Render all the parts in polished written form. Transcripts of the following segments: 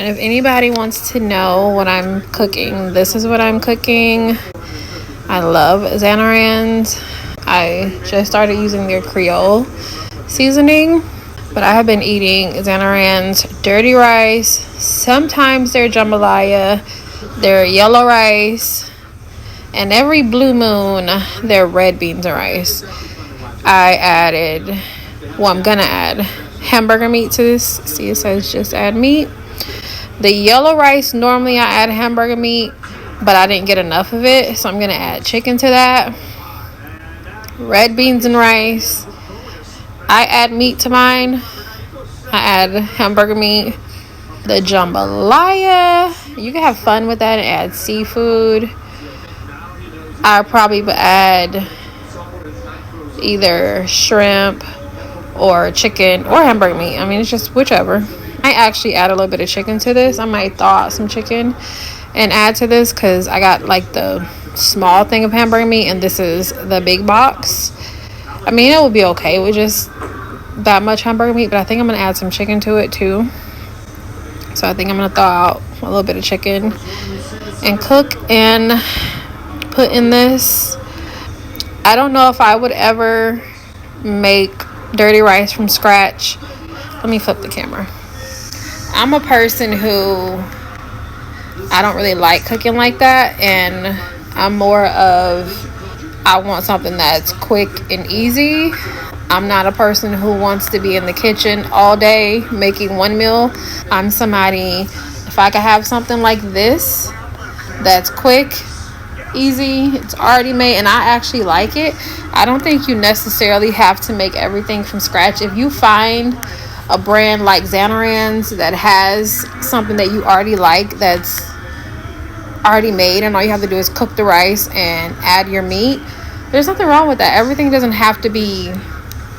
if anybody wants to know what I'm cooking, this is what I'm cooking. I love Zanarans. I just started using their Creole seasoning, but I have been eating Zanarans dirty rice, sometimes their jambalaya, their yellow rice, and every blue moon their red beans and rice. I'm gonna add hamburger meat to this. See, it says just add meat. The yellow rice, normally I add hamburger meat, but I didn't get enough of it, so I'm gonna add chicken to that. Red beans and rice, I add meat to mine. I add hamburger meat. The jambalaya, you can have fun with that and add seafood. I probably would add either shrimp or chicken or hamburger meat. I mean, it's just whichever. I actually add a little bit of chicken to this. I might thaw out some chicken and add to this because I got like the small thing of hamburger meat and this is the big box. I mean, it would be okay with just that much hamburger meat, but I think I'm gonna add some chicken to it too. So I think I'm gonna thaw out a little bit of chicken and cook and put in this. I don't know if I would ever make dirty rice from scratch. Let me flip the camera. I'm a person who I don't really like cooking like that, and I'm more of I want something that's quick and easy. I'm not a person who wants to be in the kitchen all day making one meal. I'm somebody, if I could have something like this that's quick, easy, it's already made, and I actually like it, I don't think you necessarily have to make everything from scratch. If you find a brand like Zanarans that has something that you already like that's already made and all you have to do is cook the rice and add your meat, there's nothing wrong with that. Everything doesn't have to be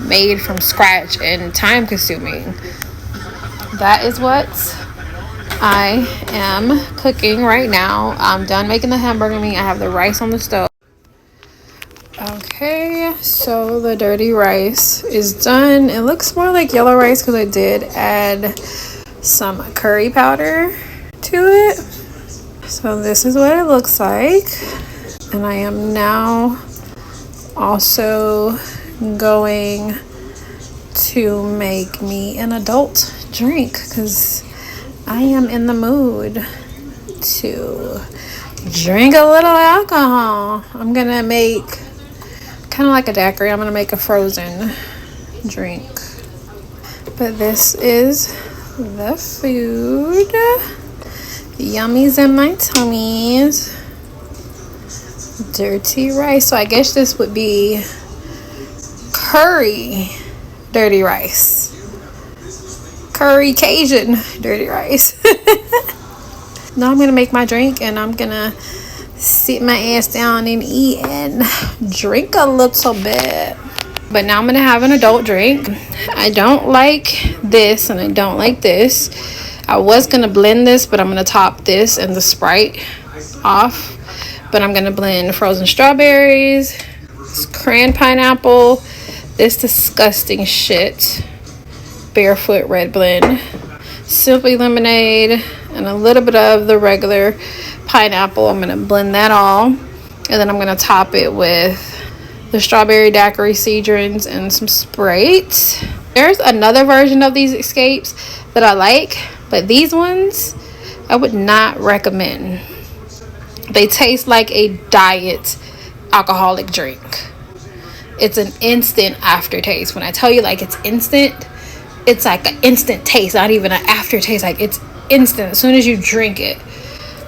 made from scratch and time consuming. That is what I am cooking right now. I'm done making the hamburger meat. I have the rice on the stove. Okay, so the dirty rice is done. It looks more like yellow rice because I did add some curry powder to it. So this is what it looks like. And I am now also going to make me an adult drink because I am in the mood to drink a little alcohol. I'm gonna make kind of like a daiquiri. I'm gonna make a frozen drink. But this is the food. Yummies in my tummies. Dirty rice. So I guess this would be curry dirty rice. Curry Cajun dirty rice. Now I'm gonna make my drink and I'm gonna sit my ass down and eat and drink a little bit. But now I'm gonna have an adult drink. I don't like this and I don't like this. I was gonna blend this, but I'm gonna top this and the Sprite off. But I'm gonna blend frozen strawberries, cran pineapple, this disgusting shit, barefoot red blend, simply lemonade, and a little bit of the regular pineapple. I'm gonna blend that all, and then I'm gonna top it with the strawberry daiquiri cedrons and some Sprite. There's another version of these escapes that I like, but these ones I would not recommend. They taste like a diet alcoholic drink. It's an instant aftertaste. When I tell you like it's instant, it's like an instant taste, not even an aftertaste. Like it's instant as soon as you drink it.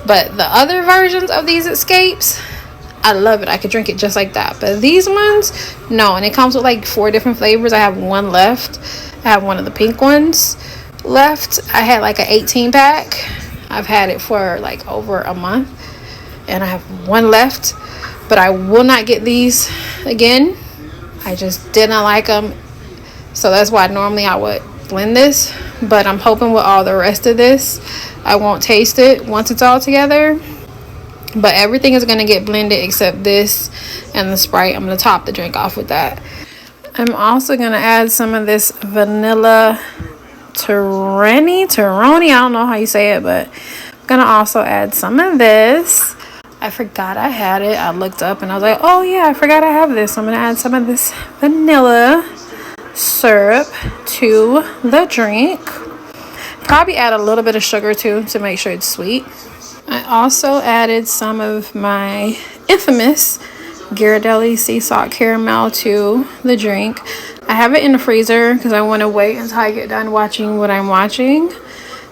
But the other versions of these escapes, I love it. I could drink it just like that. But these ones, no. And it comes with like 4 different flavors. I have one left. I have one of the pink ones left. I had like an 18 pack. I've had it for like over a month. And I have one left. But I will not get these again. I just did not like them. So that's why normally I would blend this. But I'm hoping with all the rest of this, I won't taste it once it's all together. But everything is going to get blended except this and the Sprite. I'm going to top the drink off with that. I'm also going to add some of this vanilla Teroni, I don't know how you say it, but I'm gonna also add some of this. I forgot I had it. I looked up and I was like, oh yeah, I forgot I have this. I'm gonna add some of this vanilla syrup to the drink. Probably add a little bit of sugar too to make sure it's sweet. I also added some of my infamous Ghirardelli sea salt caramel to the drink. I have it in the freezer because I want to wait until I get done watching what I'm watching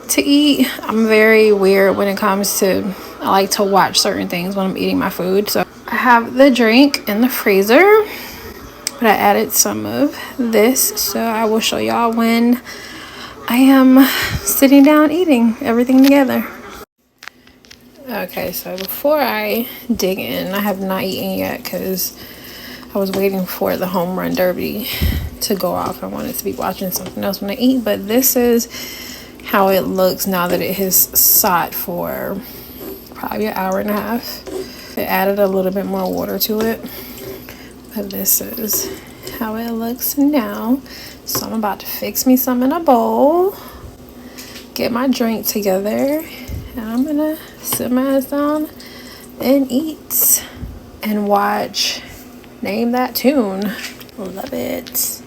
to eat. I'm very weird when it comes to, I like to watch certain things when I'm eating my food. So I have the drink in the freezer, but I added some of this, so I will show y'all when I am sitting down eating everything together. Okay, so before I dig in, I have not eaten yet because I was waiting for the home run derby to go off. I wanted to be watching something else when I eat, but this is how it looks now that it has sat for probably an hour and a half. I added a little bit more water to it, but this is how it looks now. So I'm about to fix me some in a bowl, get my drink together, and I'm gonna sit my ass down and eat and watch Name That Tune. Love it.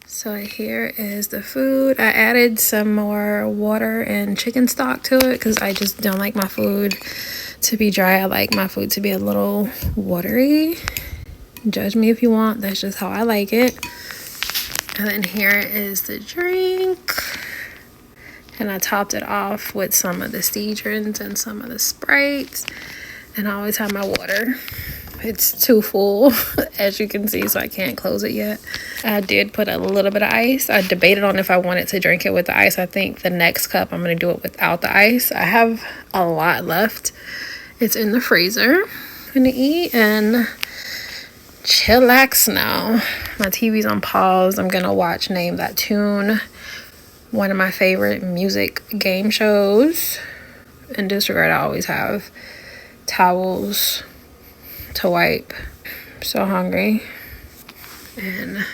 So here is the food. I added some more water and chicken stock to it because I just don't like my food to be dry. I like my food to be a little watery. Judge me if you want. That's just how I like it. And then here is the drink. And I topped it off with some of the Cedrons and some of the Sprites. And I always have my water. It's too full, as you can see, so I can't close it yet. I did put a little bit of ice. I debated on if I wanted to drink it with the ice. I think the next cup I'm going to do it without the ice. I have a lot left. It's in the freezer. I'm going to eat and chillax now. My TV's on pause. I'm going to watch Name That Tune, one of my favorite music game shows. In this regard, I always have towels to wipe. I'm so hungry. And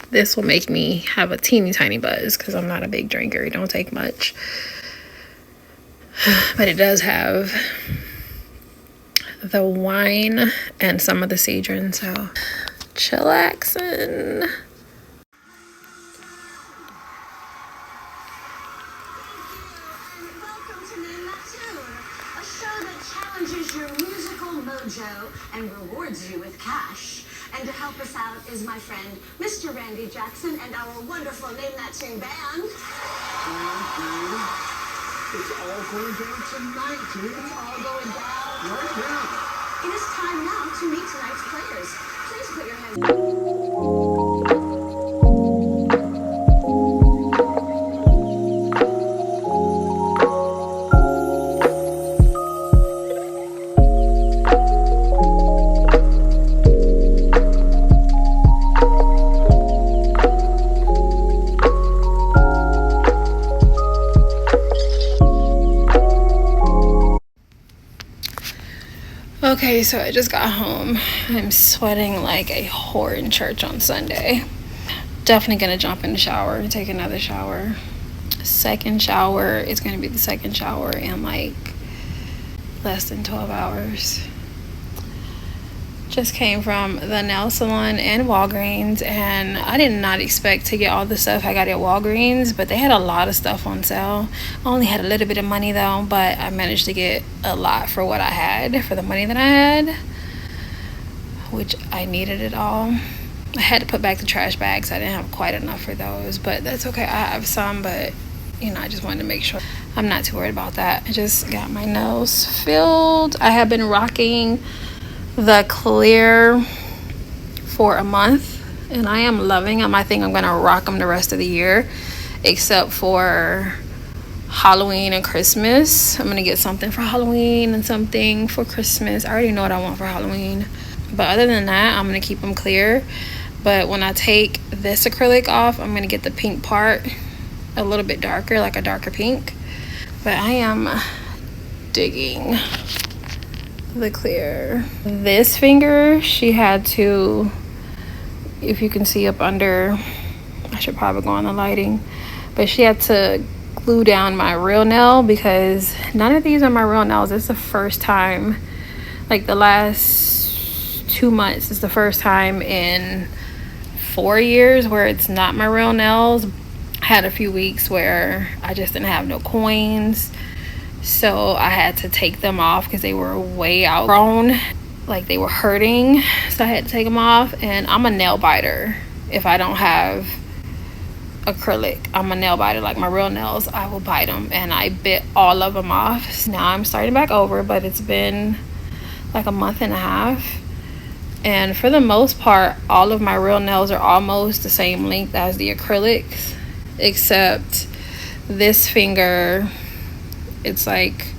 this will make me have a teeny tiny buzz because I'm not a big drinker. It don't take much. But it does have the wine and some of the Cedron, so chillaxing. And rewards you with cash. And to help us out is my friend, Mr. Randy Jackson, and our wonderful Name That Tune band. It's all going down tonight, dude. It's all going down right now. It is time now to meet tonight's players. Please put your hands. Okay, so I just got home. I'm sweating like a whore in church on Sunday. Definitely gonna jump in the shower and take another shower. Second shower is gonna be the second shower in like less than 12 hours. Just came from the nail salon and Walgreens, and I did not expect to get all the stuff I got at Walgreens, but they had a lot of stuff on sale. I only had a little bit of money though, but I managed to get a lot for what I had, for the money that I had, which I needed it all. I had to put back the trash bags. I didn't have quite enough for those, but that's okay. I have some, but you know, I just wanted to make sure. I'm not too worried about that. I just got my nails filled. I have been rocking the clear for a month, and I am loving them. I think I'm gonna rock them the rest of the year, except for Halloween and Christmas. I'm gonna get something for Halloween and something for Christmas. I already know what I want for Halloween, but other than that, I'm gonna keep them clear. But when I take this acrylic off, I'm gonna get the pink part a little bit darker, like a darker pink. But I am digging the clear. This finger, she had to, if you can see up under I should probably go on the lighting. But she had to glue down my real nail because none of these are my real nails. It's the first time, like the last 2 months is the first time in 4 years where it's not my real nails. I had a few weeks where I just didn't have no coins, so I had to take them off because they were way outgrown, like they were hurting, so I had to take them off. And I'm a nail biter. If I don't have acrylic, I'm a nail biter. Like my real nails, I will bite them, and I bit all of them off. Now I'm starting back over, but it's been like a month and a half, and for the most part all of my real nails are almost the same length as the acrylics, except this finger, it's like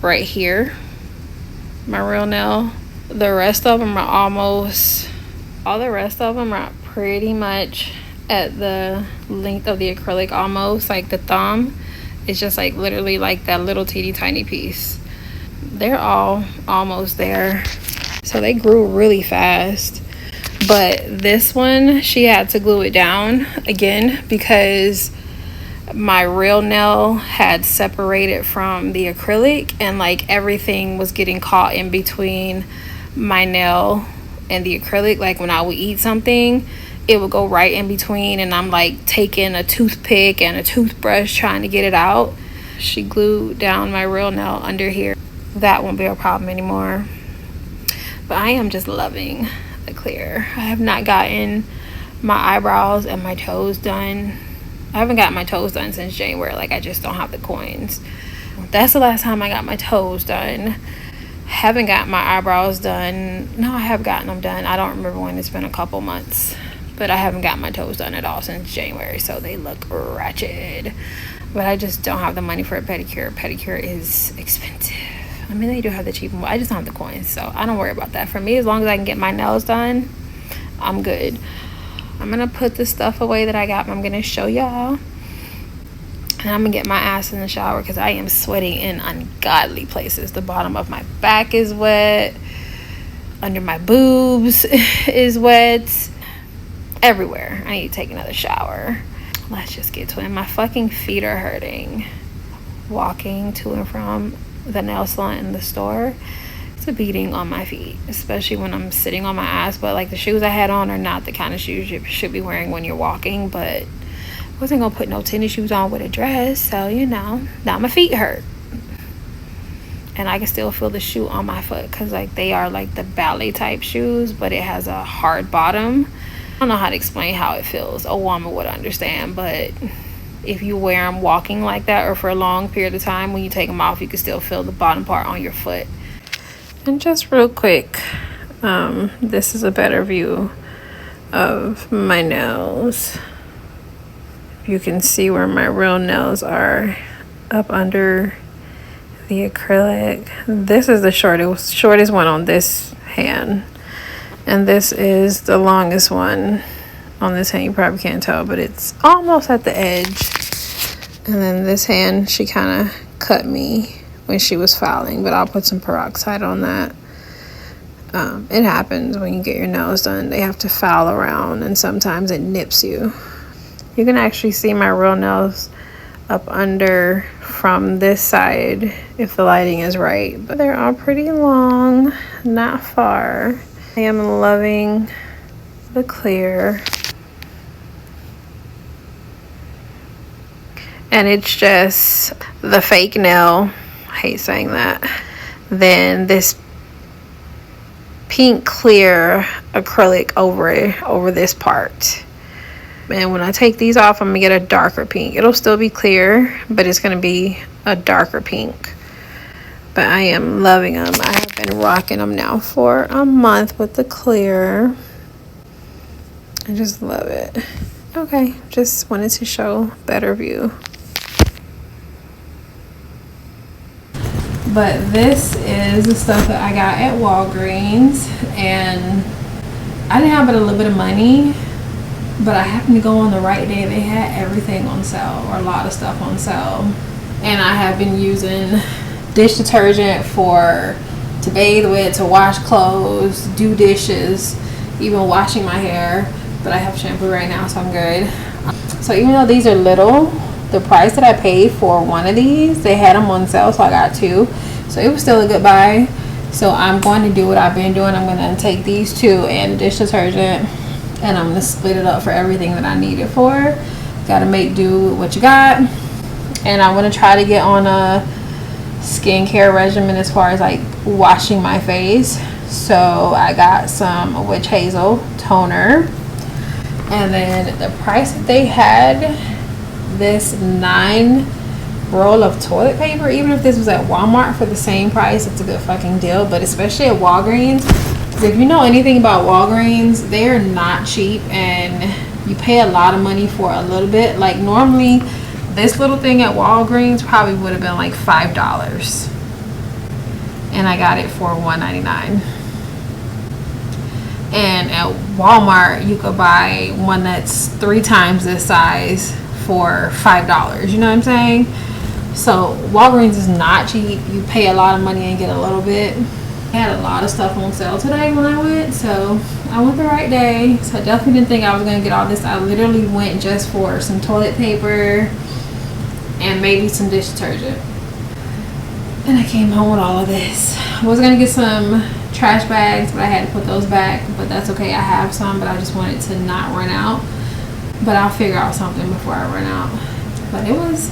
right here, my real nail. The rest of them are almost, all the rest of them are pretty much at the length of the acrylic, almost like the thumb. It's just like literally like that little teeny tiny piece. They're all almost there, so they grew really fast. But this one, she had to glue it down again because my real nail had separated from the acrylic, and like everything was getting caught in between my nail and the acrylic. Like when I would eat something, it would go right in between, and I'm like taking a toothpick and a toothbrush trying to get it out. She glued down my real nail under here. That won't be a problem anymore. But I am just loving the clear. I have not gotten my eyebrows and my toes done. I haven't gotten my toes done since January. Like, I just don't have the coins. That's the last time I got my toes done. Haven't got my eyebrows done. No, I have gotten them done. I don't remember when. It's been a couple months. But I haven't got my toes done at all since January, so they look ratchet. But I just don't have the money for a pedicure. Pedicure is expensive. I mean, they do have the cheap one, but I just don't have the coins, so I don't worry about that. For me, as long as I can get my nails done, I'm good. I'm gonna put the stuff away that I got. I'm gonna show y'all, and I'm gonna get my ass in the shower because I am sweating in ungodly places. The bottom of my back is wet, under my boobs is wet, everywhere. I need to take another shower. Let's just get to it. My fucking feet are hurting walking to and from the nail salon in the store. It's a beating on my feet, especially when I'm sitting on my ass. But like, the shoes I had on are not the kind of shoes you should be wearing when you're walking. But I wasn't gonna put no tennis shoes on with a dress, so you know, now my feet hurt, and I can still feel the shoe on my foot because like they are like the ballet type shoes, but it has a hard bottom. I don't know how to explain how it feels. A woman would understand, but if you wear them walking like that or for a long period of time, when you take them off, you can still feel the bottom part on your foot. And just real quick, this is a better view of my nails. You can see where my real nails are up under the acrylic. This is the shortest one on this hand, and this is the longest one on this hand. You probably can't tell, but it's almost at the edge. And then this hand, she kind of cut me when she was filing, but I'll put some peroxide on that. It happens when you get your nails done. They have to file around, and sometimes it nips you. You can actually see my real nails up under from this side if the lighting is right, but they're all pretty long, not far. I am loving the clear. And it's just the fake nail, I hate saying that, then this pink clear acrylic over this part. And when I take these off, I'm gonna get a darker pink. It'll still be clear, but it's gonna be a darker pink. But I am loving them. I have been rocking them now for a month with the clear. I just love it. Okay, just wanted to show better view. But this is the stuff that I got at Walgreens, and I didn't have but a little bit of money, but I happened to go on the right day. They had everything on sale, or a lot of stuff on sale. And I have been using dish detergent to bathe with, to wash clothes, do dishes, even washing my hair. but I have shampoo right now, so I'm good. So even though these are little, the price that I paid for one of these, they had them on sale, so I got two. So it was still a good buy. So I'm going to do what I've been doing. I'm going to take these two and dish detergent, and I'm going to split it up for everything that I need it for. Got to make do with what you got. And I'm going to try to get on a skincare regimen as far as like washing my face. So I got some witch hazel toner, and then the price that they had, this 9 roll of toilet paper, even if this was at Walmart for the same price, it's a good fucking deal. But especially at Walgreens, if you know anything about Walgreens, they are not cheap, and you pay a lot of money for a little bit. Like normally this little thing at Walgreens probably would have been like $5, and I got it for $1.99. And at Walmart you could buy one that's 3 times this size for $5. You know what I'm saying? So Walgreens is not cheap. You pay a lot of money and get a little bit. I had a lot of stuff on sale today when I went, so I went the right day. So I definitely didn't think I was going to get all this. I literally went just for some toilet paper and maybe some dish detergent, and I came home with all of this. I was going to get some trash bags, but I had to put those back, but that's okay. I have some, but I just wanted to not run out. But I'll figure out something before I run out. But it was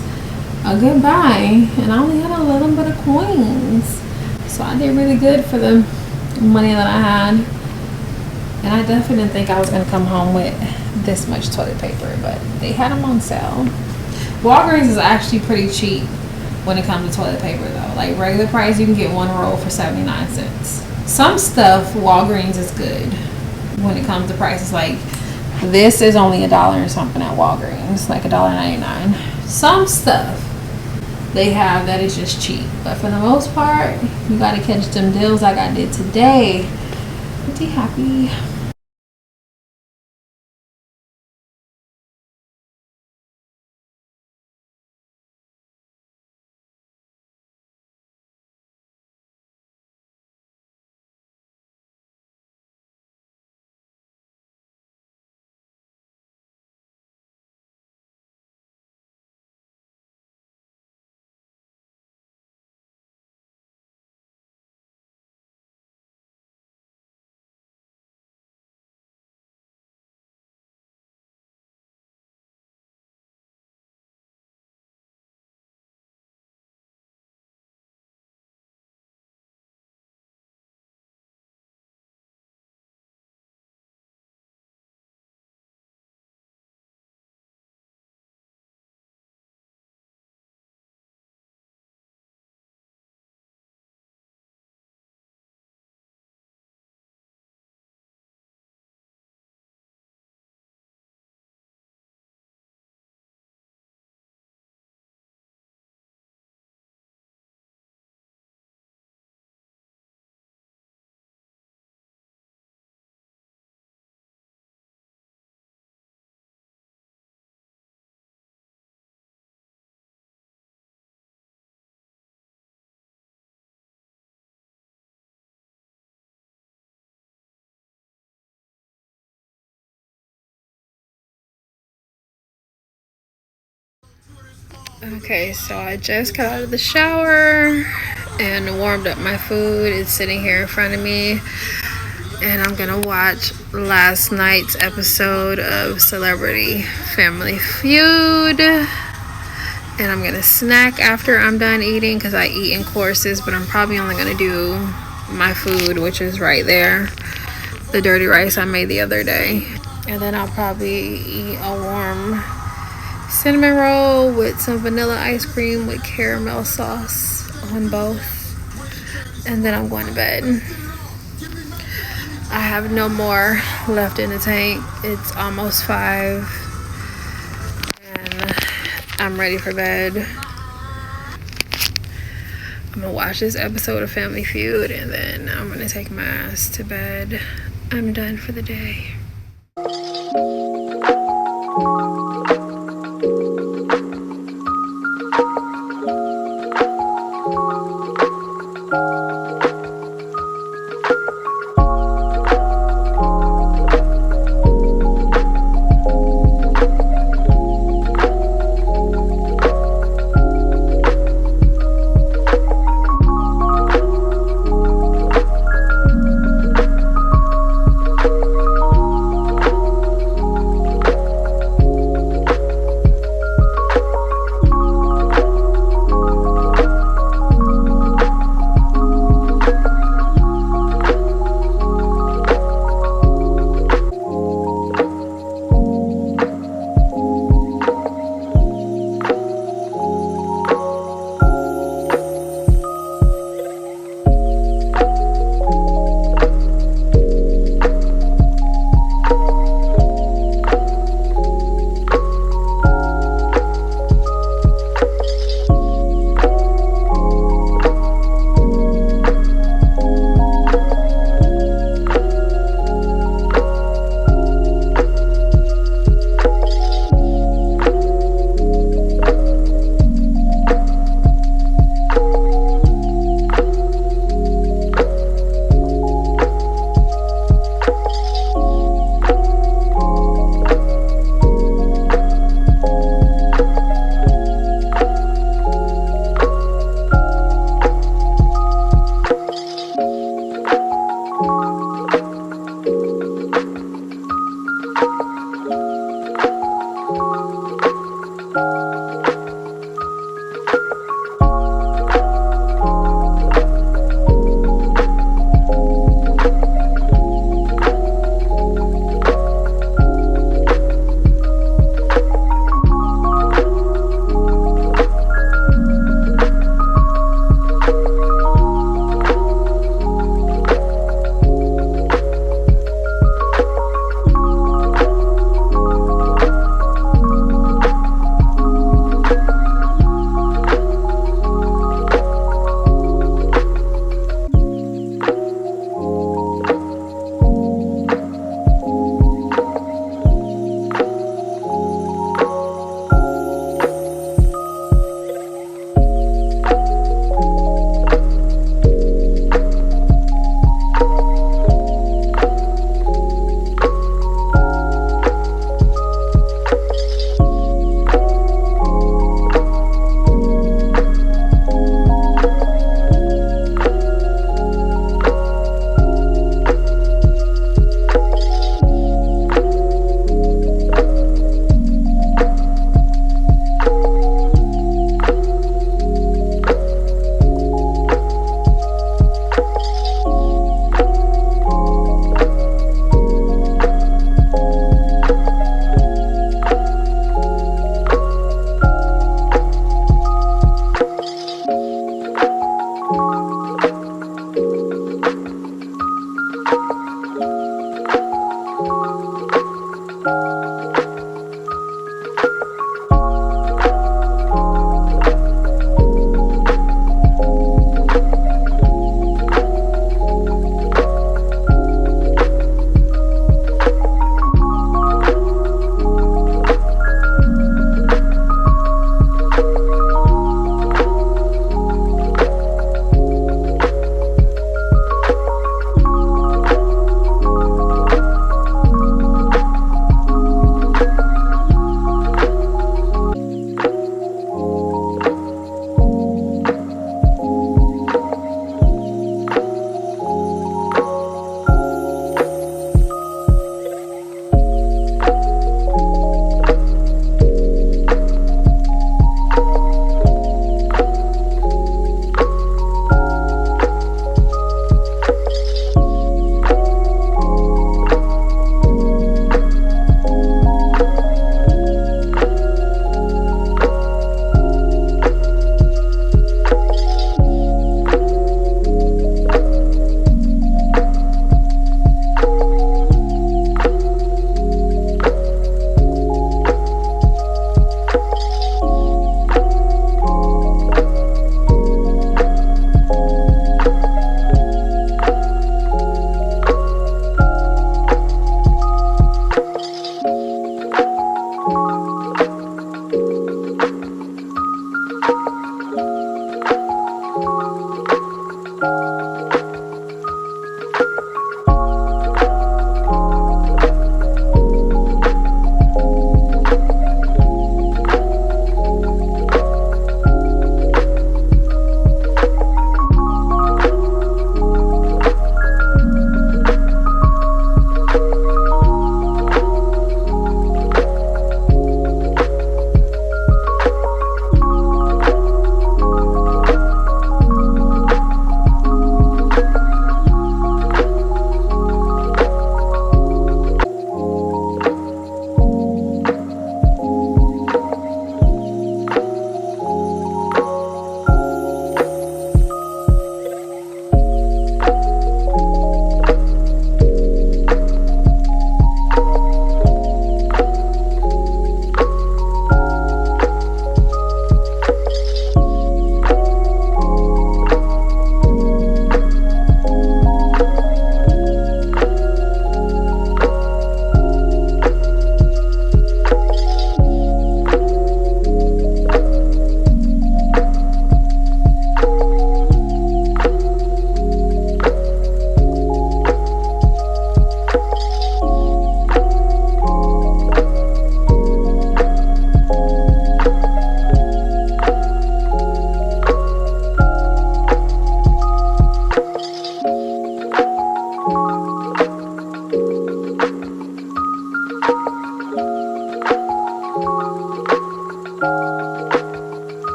a good buy, and I only had a little bit of coins, so I did really good for the money that I had. And I definitely didn't think I was going to come home with this much toilet paper, but they had them on sale. Walgreens is actually pretty cheap when it comes to toilet paper though. Like regular price, you can get 1 roll for 79 cents. Some stuff Walgreens is good when it comes to prices. Like this is only $1 and something at Walgreens, like $1.99. Some stuff they have that is just cheap, but for the most part you gotta catch them deals like I did today. Pretty happy. Okay, so I just got out of the shower and warmed up my food. It's sitting here in front of me, and I'm gonna watch last night's episode of Celebrity Family Feud, and I'm gonna snack after I'm done eating because I eat in courses, but I'm probably only gonna do my food, which is right there, the dirty rice I made the other day, and then I'll probably eat a warm cinnamon roll with some vanilla ice cream with caramel sauce on both, and then I'm going to bed. I have no more left in the tank. It's almost 5 and I'm ready for bed. I'm gonna watch this episode of Family Feud, and then I'm gonna take my ass to bed. I'm done for the day.